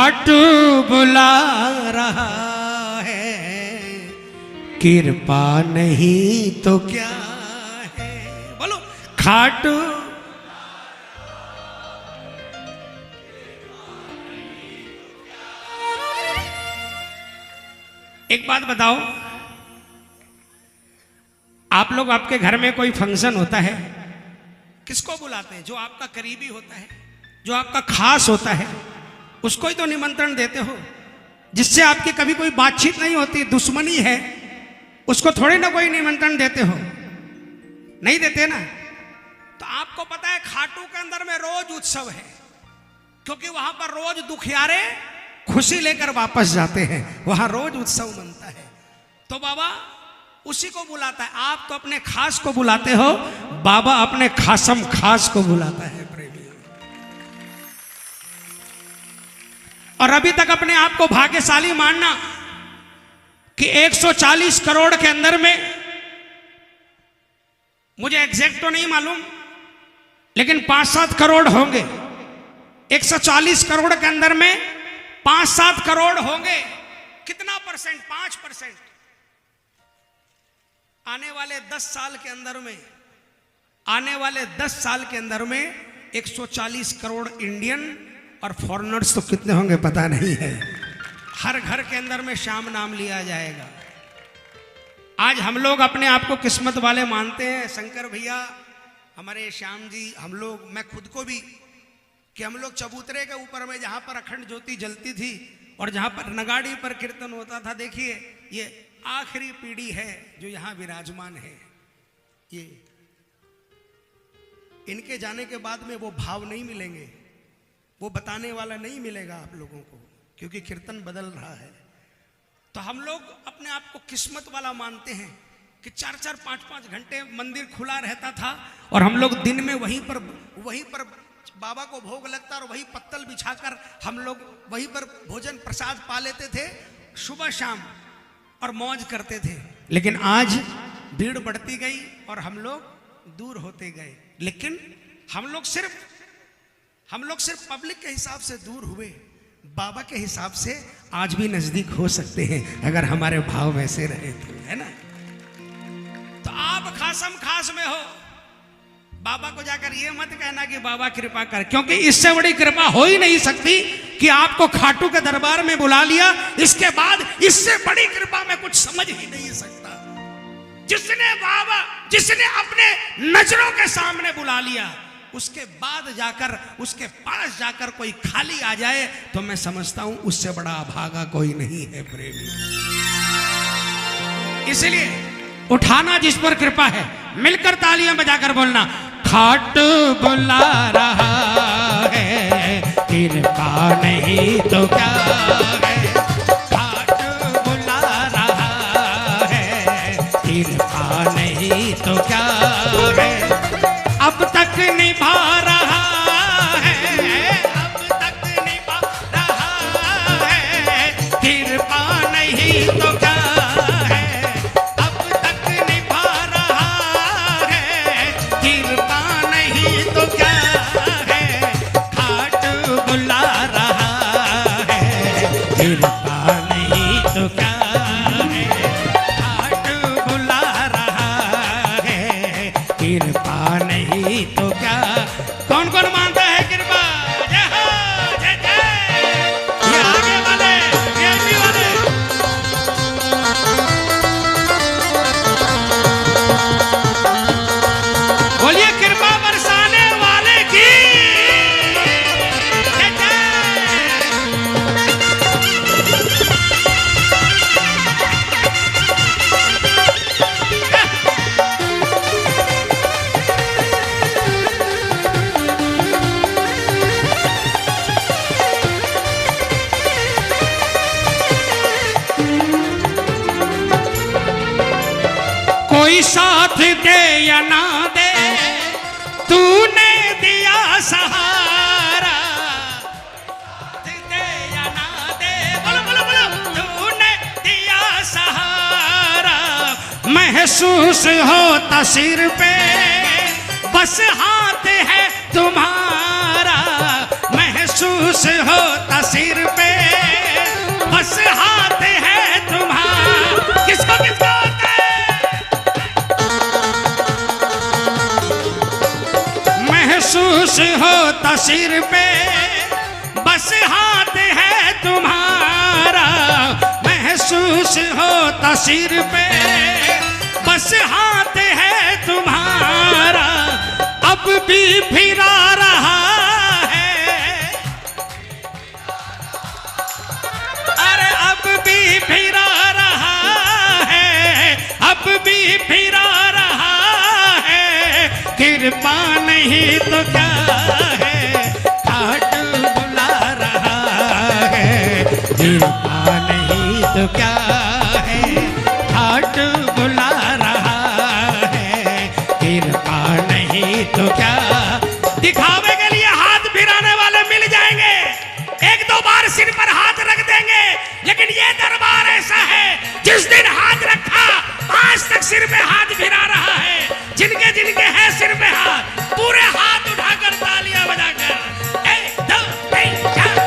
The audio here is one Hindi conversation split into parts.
खाटू बुला रहा है, कृपा नहीं तो क्या है। बोलो खाटू। एक बात बताओ, आप लोग आपके घर में कोई फंक्शन होता है, किसको बुलाते हैं? जो आपका करीबी होता है, जो आपका खास होता है, उसको ही तो निमंत्रण देते हो। जिससे आपकी कभी कोई बातचीत नहीं होती, दुश्मनी है, उसको थोड़ी ना कोई निमंत्रण देते हो, नहीं देते ना। तो आपको पता है खाटू के अंदर में रोज उत्सव है, क्योंकि वहां पर रोज दुखियारे खुशी लेकर वापस जाते हैं, वहां रोज उत्सव मनता है। तो बाबा उसी को बुलाता है। आप तो अपने खास को बुलाते हो, बाबा अपने खासम खास को बुलाता है प्रेमी। और अभी तक अपने आप को भाग्यशाली मानना कि 140 करोड़ के अंदर में, मुझे एग्जैक्ट तो नहीं मालूम, लेकिन 5-7 करोड़ होंगे। 140 करोड़ के अंदर में 5-7 करोड़ होंगे। कितना परसेंट? 5%। आने वाले 10 साल के अंदर में, आने वाले 10 साल के अंदर में 140 करोड़ इंडियन और फॉरेनर्स तो कितने होंगे पता नहीं है। हर घर के अंदर में श्याम नाम लिया जाएगा। आज हम लोग अपने आप को किस्मत वाले मानते हैं। शंकर भैया, हमारे श्याम जी, हम लोग, मैं खुद को भी, कि हम लोग चबूतरे के ऊपर में जहां पर अखंड ज्योति जलती थी और जहां पर नगाड़ी पर कीर्तन होता था, देखिए ये आखिरी पीढ़ी है जो यहां विराजमान है। ये इनके जाने के बाद में वो भाव नहीं मिलेंगे, वो बताने वाला नहीं मिलेगा आप लोगों को, क्योंकि कीर्तन बदल रहा है। तो हम लोग अपने आप को किस्मत वाला मानते हैं कि 4-4, 5-5 घंटे मंदिर खुला रहता था और हम लोग दिन में वहीं पर बाबा को भोग लगता और वही पत्तल बिछाकर हम लोग वहीं पर भोजन प्रसाद पा लेते थे सुबह शाम और मौज करते थे। लेकिन आज भीड़ बढ़ती गई और हम लोग दूर होते गए। लेकिन हम लोग सिर्फ पब्लिक के हिसाब से दूर हुए, बाबा के हिसाब से आज भी नजदीक हो सकते हैं अगर हमारे भाव वैसे रहे तो, है ना। तो आप खासम खास में हो, बाबा को जाकर ये मत कहना कि बाबा कृपा कर, क्योंकि इससे बड़ी कृपा हो ही नहीं सकती कि आपको खाटू के दरबार में बुला लिया। इसके बाद इससे बड़ी कृपा मैं कुछ समझ ही नहीं सकता। जिसने अपने नजरों के सामने बुला लिया, उसके बाद जाकर, उसके पास जाकर कोई खाली आ जाए तो मैं समझता हूं उससे बड़ा अभागा कोई नहीं है प्रेमी। इसलिए उठाना जिस पर कृपा है, मिलकर तालियां बजाकर बोलना, खाटू बुला रहा है, कृपा नहीं तो क्या है। खाटू बुला रहा है, कृपा नहीं तो क्या है। अब तक निभा रहा है, अब तक निभा रहा है, कृपा नहीं तो क्या है। अब तक निभा रहा है, कृपा नहीं तो क्या है। खाटू बुला रहा है, कृपा नहीं तो क्या है। खाटू बुला रहा है, कृपा नहीं तो क्या। कौन कौन मानता है कृपा? जय हो, जय जय। ये आगे वाले, VIP वाले, बोलिए कृपा बरसाने वाले की जय जय। कोई साथ दे या ना दे, तूने दिया सहारा। दे या ना दे, बोलो बोलो बोलो, तूने दिया सहारा। महसूस होता सिर पे बस हाथ है तुम्हारा। महसूस होता सिर पे सिर पे, बस हाथ है तुम्हारा, महसूस होता सिर पे, बस हाथ है तुम्हारा, अब भी फिरा रहा है, अरे अब भी फिरा रहा है, अब भी फिरा रहा है, कृपा नहीं तो क्या है, ठाट बुला रहा है, कृपा नहीं तो क्या है, ठाट बुला रहा है, कृपा नहीं तो क्या। दिखावे के लिए हाथ फिराने वाले मिल जाएंगे, एक दो बार सिर पर हाथ रख देंगे, लेकिन ये दरबार ऐसा है जिस दिन हाथ रखा आज तक सिर में हाथ फिरा रहा है। जिनके जिनके है सिर में हाथ, पूरे हाथ उठाकर तालियां बजाकर 1 2 3 4।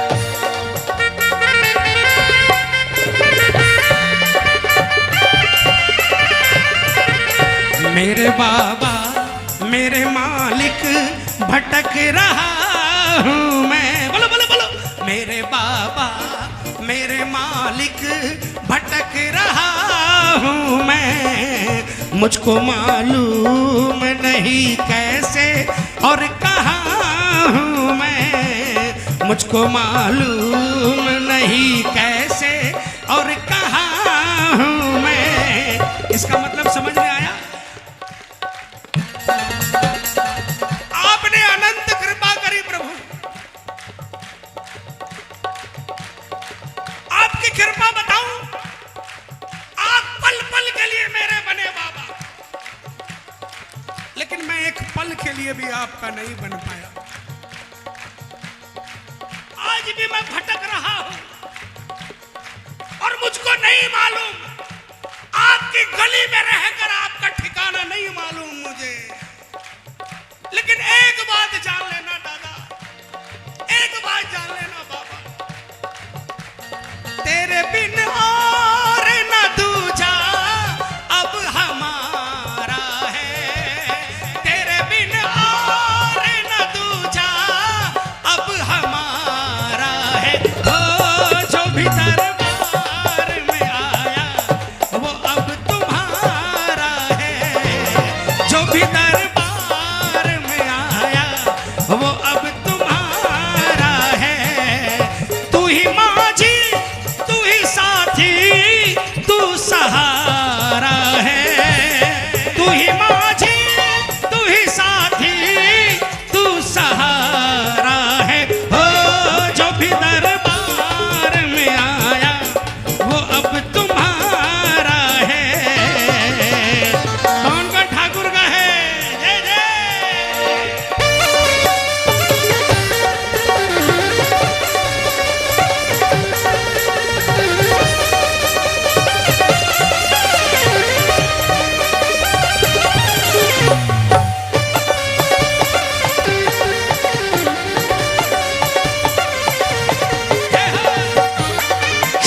मेरे बाबा मेरे मालिक भटक रहा हूँ मैं, बोलो बोलो बोलो। मेरे बाबा मेरे मालिक भटक रहा हूँ मैं, मुझको मालूम नहीं कैसे और कहाँ हूँ मैं, मुझको मालूम नहीं कैसे और कहाँ हूँ मैं। इसका मतलब समझ में आया? आपने अनंत कृपा करी प्रभु, आपकी कृपा बताऊं, आप पल पल के लिए मेरे बने बाबा, लेकिन मैं एक पल के लिए भी आपका नहीं बन पाया। आज भी मैं भटक रहा हूं और मुझको नहीं मालूम, आपकी गली में रहकर आपका ठिकाना नहीं मालूम मुझे। लेकिन एक बात जान लेना दादा, एक बात जान लेना बाबा, तेरे बिन और न दूजा अब हमारा है, तेरे बिन और न दूजा अब हमारा है। ओ जो भी दरबार में आया वो अब तुम्हारा है, जो भी दरबार में आया वो अब तुम्हारा है। तू ही माझी तू ही साथी तू सहारा है, तू ही माझी तू ही साथी तू सहारा है। ओ जो भी दरबार में आया वो अब तुम्हारा है। कौन कौन ठाकुर का है? जय जय।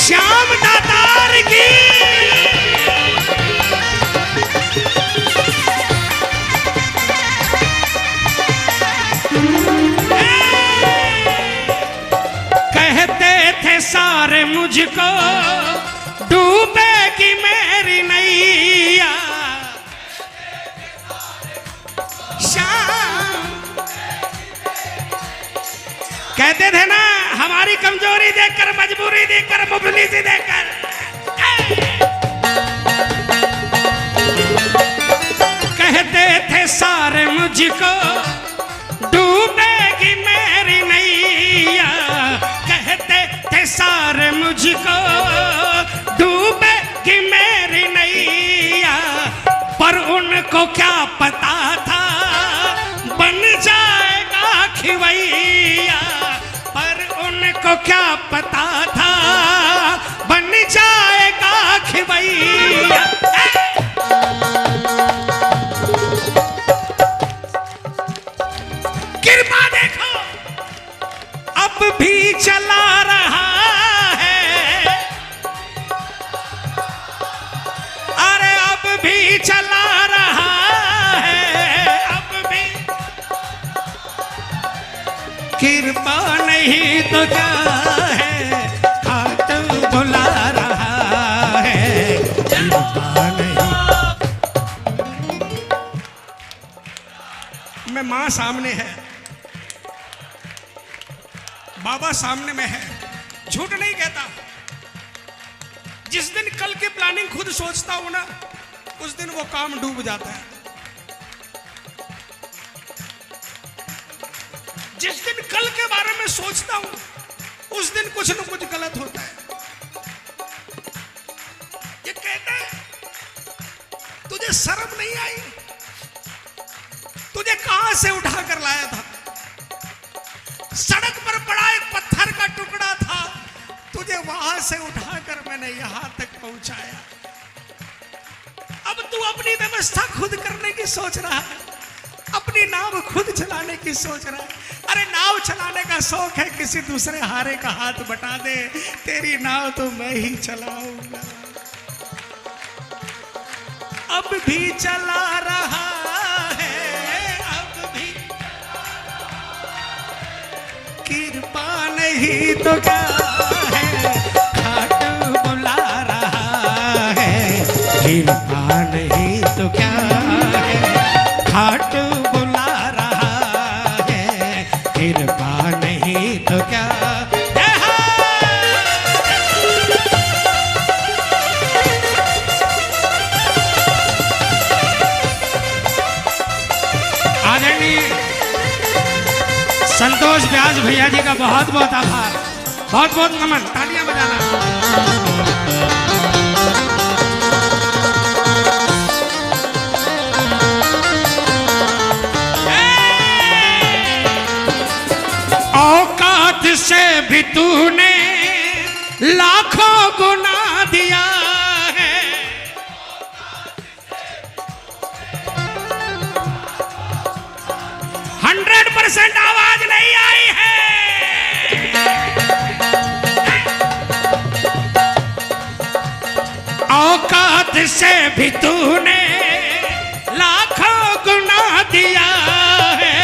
श्याम दातार की कहते थे सारे मुझको डूबेगी मेरी नैया, श्याम कहते थे ना, हमारी कमजोरी देखकर, मजबूरी देखकर, मुफलिसी देखकर, कहते थे सारे मुझको डूबेगी मेरी नैया, कहते थे सारे मुझको डूबेगी मेरी नैया, पर उनको क्या पता था बन जाएगा खिवैया, पर उनको क्या पता था बन जाएगा खिवैया। कृपा देखो अब भी चला रहा है, अरे अब भी चला रहा है, अब भी सामने है, बाबा सामने में है, झूठ नहीं कहता। जिस दिन कल की प्लानिंग खुद सोचता हूं ना, उस दिन वो काम डूब जाता है। जिस दिन कल के बारे में सोचता हूं, उस दिन कुछ न कुछ गलत होता है। ये कहता है तुझे शर्म नहीं आई? तुझे कहां से उठा कर लाया था? सड़क पर पड़ा एक पत्थर का टुकड़ा था, तुझे वहां से उठाकर मैंने यहां तक पहुंचाया। अब तू अपनी व्यवस्था खुद करने की सोच रहा है, अपनी नाव खुद चलाने की सोच रहा है। अरे नाव चलाने का शौक है, किसी दूसरे हारे का हाथ बटा दे, तेरी नाव तो मैं ही चलाऊंगा। अब भी चला रहा है, अब भी कृपा नहीं तो क्या है, घाट बुला रहा है, कृपा नहीं तो क्या है, घाट बुला रहा है, कृपा नहीं तो क्या। संतोष व्यास भैया जी का बहुत बहुत आभार, बहुत बहुत नमन, तालियां बजाना। औकात से भी तूने लाखों गुना दिया है, 100% आवाज नहीं आई है। औकात से भी तूने लाखों गुना दिया है,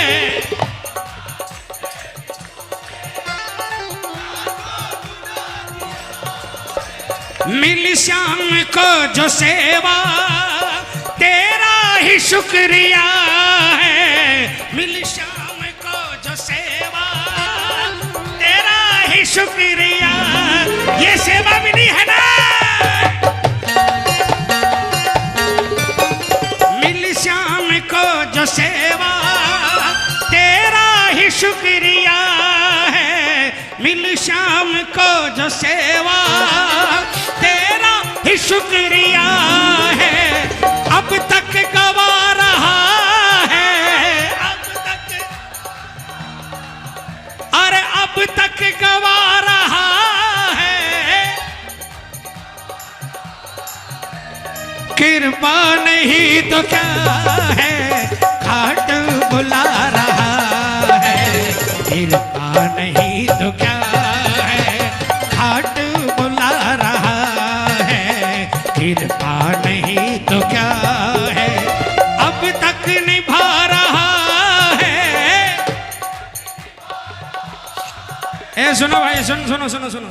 मिली श्याम को जो सेवा तेरा ही शुक्रिया है, मिली श्याम को जो सेवा तेरा ही शुक्रिया। ये सेवा मिली है ना, मिली श्याम को जो सेवा तेरा ही शुक्रिया है, मिली श्याम को जो सेवा तेरा ही शुक्रिया है। अब तक गवा रहा है, अब तक, अरे अब तक गवा रहा है, कृपा नहीं तो क्या है, घाट बुला रहा है, कृपा नहीं तो क्या है, घाट बुला रहा है, कृपा नहीं तो क्या है, अब तक निभा रहा है। ए सुनो भाई, सुनो सुनो सुनो।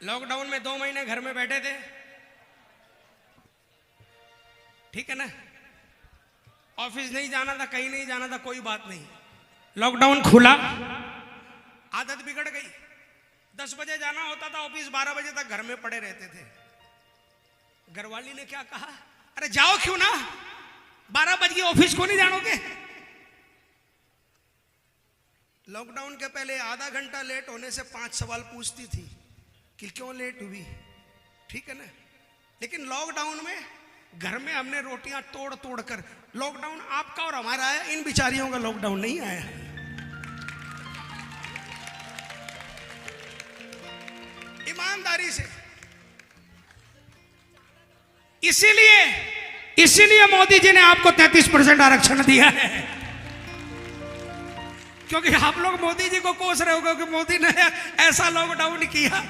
लॉकडाउन में 2 महीने घर में बैठे थे, ठीक है ना, ऑफिस नहीं जाना था, कहीं नहीं जाना था, कोई बात नहीं। लॉकडाउन खुला, आदत बिगड़ गई। 10 बजे जाना होता था ऑफिस, 12 बजे तक घर में पड़े रहते थे। घरवाली ने क्या कहा, अरे जाओ क्यों ना, 12 बजे ऑफिस को नहीं जानोगे। लॉकडाउन के पहले आधा घंटा लेट होने से 5 सवाल पूछती थी कि क्यों लेट हुई, ठीक है ना। लेकिन लॉकडाउन में घर में हमने रोटियां तोड़ तोड़ कर, लॉकडाउन आपका और हमारा है, इन बिचारियों का लॉकडाउन नहीं आया। ईमानदारी से, इसीलिए मोदी जी ने आपको 33% आरक्षण दिया है, क्योंकि आप लोग मोदी जी को कोस रहे हो कि मोदी ने ऐसा लॉकडाउन किया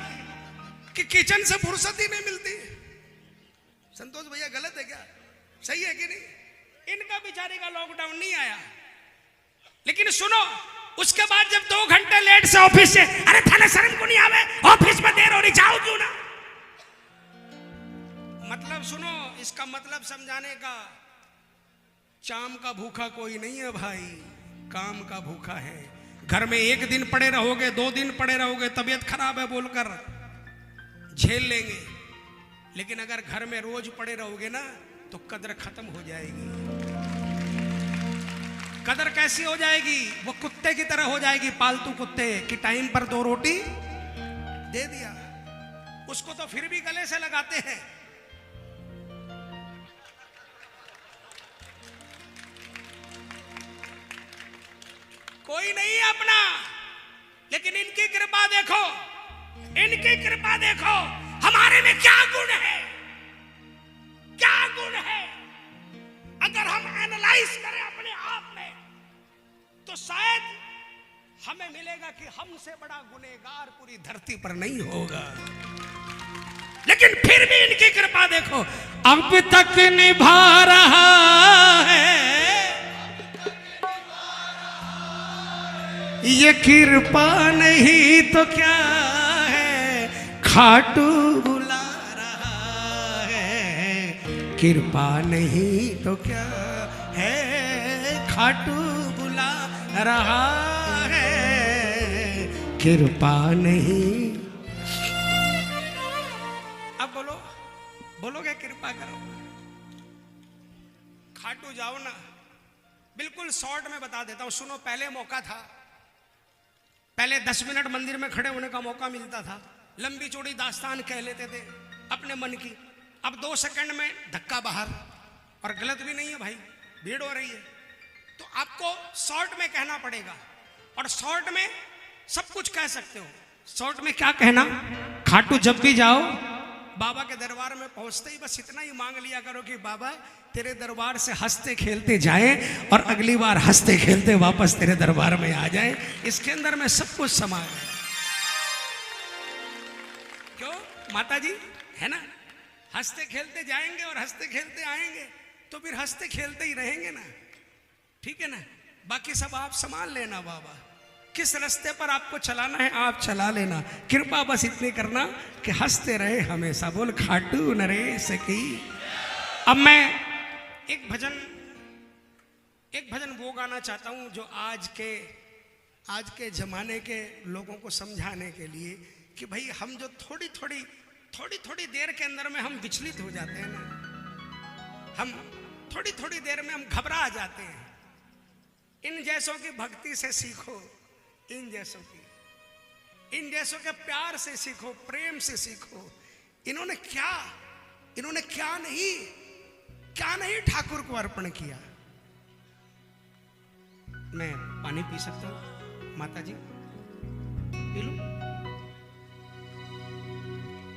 कि किचन से फुर्सत ही नहीं मिलती। संतोष भैया गलत है क्या, सही है कि नहीं? इनका बेचारे का लॉकडाउन नहीं आया। लेकिन सुनो, उसके बाद जब 2 घंटे लेट से ऑफिस से, अरे थाने शर्म को नहीं आवे, ऑफिस में देर हो रही, जाओ क्यों ना। मतलब सुनो, इसका मतलब समझाने का, चाम का भूखा कोई नहीं है भाई, काम का भूखा है। घर में एक दिन पड़े रहोगे, 2 दिन पड़े रहोगे, तबीयत खराब है बोलकर झेल लेंगे, लेकिन अगर घर में रोज पड़े रहोगे ना तो कदर खत्म हो जाएगी। कदर कैसी हो जाएगी? वो कुत्ते की तरह हो जाएगी, पालतू कुत्ते कि टाइम पर 2 रोटी दे दिया, उसको तो फिर भी गले से लगाते हैं। कोई नहीं है अपना, लेकिन इनकी कृपा देखो, इनकी कृपा देखो, हमारे में क्या गुण है, क्या गुण है। अगर हम एनालाइज करें अपने आप में तो शायद हमें मिलेगा कि हमसे बड़ा गुनहगार पूरी धरती पर नहीं होगा, लेकिन फिर भी इनकी कृपा देखो, अब तक निभा रहा है। ये कृपा नहीं तो क्या है, खाटू बुला रहा है। कृपा नहीं तो क्या है, खाटू बुला रहा है। कृपा नहीं। अब बोलो, बोलोगे कृपा करो, खाटू जाओ ना। बिल्कुल शॉर्ट में बता देता हूं, सुनो। पहले मौका था, पहले 10 मिनट मंदिर में खड़े होने का मौका मिलता था, लंबी चौड़ी दास्तान कह लेते थे अपने मन की। अब 2 सेकंड में धक्का बाहर, और गलत भी नहीं है भाई, भीड़ हो रही है तो आपको शॉर्ट में कहना पड़ेगा, और शॉर्ट में सब कुछ कह सकते हो। शॉर्ट में क्या कहना? खाटू जब भी जाओ बाबा के दरबार में पहुंचते ही बस इतना ही मांग लिया करो कि बाबा तेरे दरबार से हंसते खेलते जाए और अगली बार हंसते खेलते वापस तेरे दरबार में आ जाए। इसके अंदर में सब कुछ समा है। क्यों माता जी, है ना? हंसते खेलते जाएंगे और हंसते खेलते आएंगे, तो फिर हंसते खेलते ही रहेंगे ना, ठीक है ना? बाकी सब आप संभाल लेना। बाबा किस रास्ते पर आपको चलाना है आप चला लेना, कृपा बस इतनी करना कि हंसते रहे हमेशा। बोल खाटू नरेश की। अब मैं एक भजन वो गाना चाहता हूं जो आज के जमाने के लोगों को समझाने के लिए कि भाई हम जो थोड़ी थोड़ी देर के अंदर में हम विचलित हो जाते हैं ना, हम थोड़ी देर में हम घबरा जाते हैं। इन जैसों की भक्ति से सीखो, इन जैसों के प्यार से सीखो, प्रेम से सीखो। इन्होंने क्या नहीं ठाकुर को अर्पण किया। मैं पानी पी सकता हूं माता जी? पी लूं?